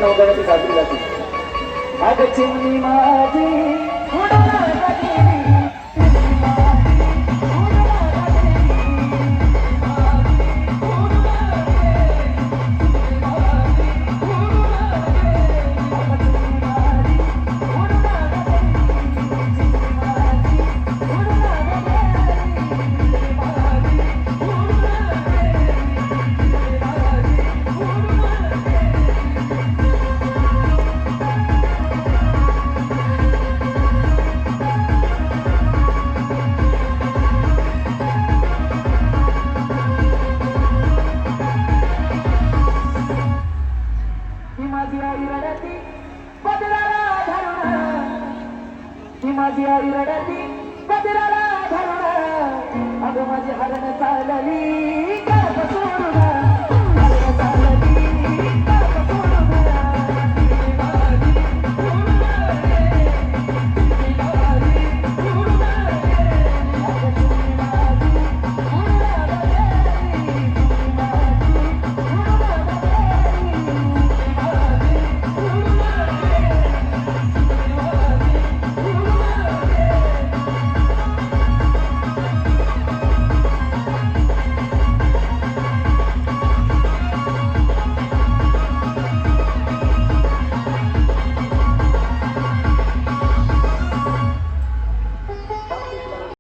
नवगणाची साजरी जाते. अग चिमणी माझी उडाला गेली, चिमणी माझी उडाला गेली, माझी आई रडती पदराला धरून. अगं माझी हरण चालली